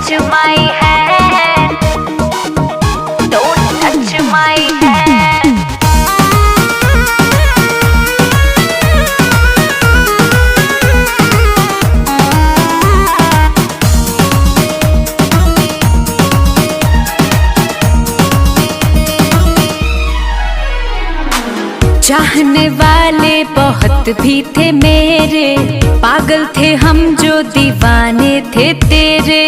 touch my hand. Don't touch my hand. चाहने वाले बहुत भी थे मेरे, पागल थे हम जो दीवाने थे तेरे।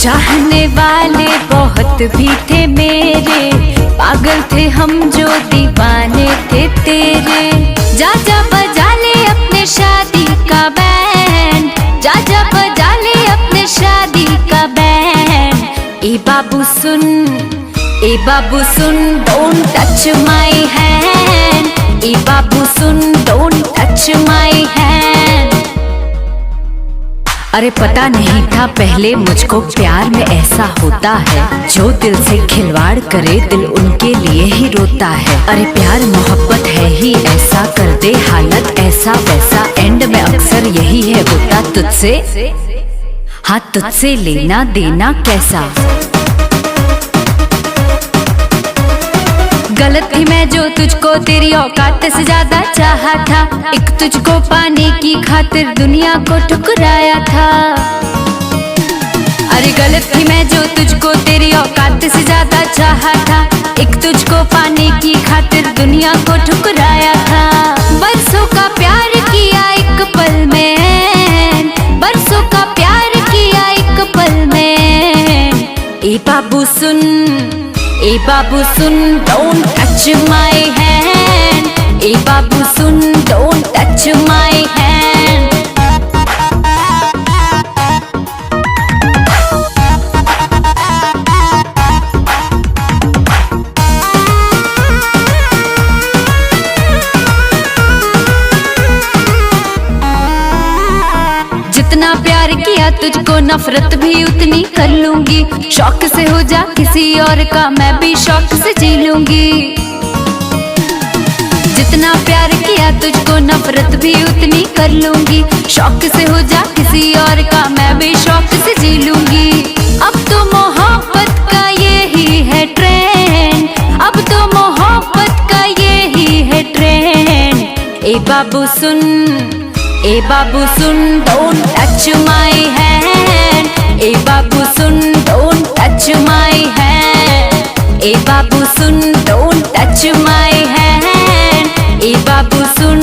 चाहने वाले बहुत भी थे मेरे, पागल थे हम जो दीवाने थे तेरे। जा जा बजा ले अपने शादी का बैंड, जा जा बजा ले अपने शादी का बैंड। ए बाबू सुन, ए बाबू सुन, don't touch my hand. ए बाबू सुन, don't touch my hand. अरे पता नहीं था पहले मुझको प्यार में ऐसा होता है, जो दिल से खिलवाड़ करे दिल उनके लिए ही रोता है। अरे प्यार मोहब्बत है ही ऐसा, कर दे हालत ऐसा वैसा, एंड में अक्सर यही है होता तुझसे, हाँ तुझसे लेना देना कैसा। गलत थी मैं जो तुझको तेरी औकात से ज्यादा चाहा था, एक तुझको पाने की खातिर दुनिया को ठुकराया था। अरे गलत थी मैं जो तुझको तेरी औकात से ज्यादा चाहा था, एक तुझको पाने की खातिर दुनिया को ठुकराया था। बरसों का प्यार किया एक पल में, बरसों का प्यार किया एक पल में। ए बाबू सुन, ए बाबू सुन, don't touch my hand. ए बाबू सुन, don't touch my hand. जितना प्यार किया तुझको नफरत भी उतनी कर लूंगी, शौक से हो जा किसी और का मैं भी शौक से जी लूंगी। जितना प्यार किया तुझको नफरत भी उतनी कर लूंगी, शौक से हो जा किसी और का मैं भी शौक से जी लूंगी। अब तो मोहब्बत का यही है ट्रेंड, अब तो मोहब्बत का यही है ट्रेंड। ए बाबू सुन, ए बाबू सुन, don't touch my hand. ए बाबू सुन, don't touch my hand. ए बाबू सुन, don't touch my hand. ए बाबू सुन,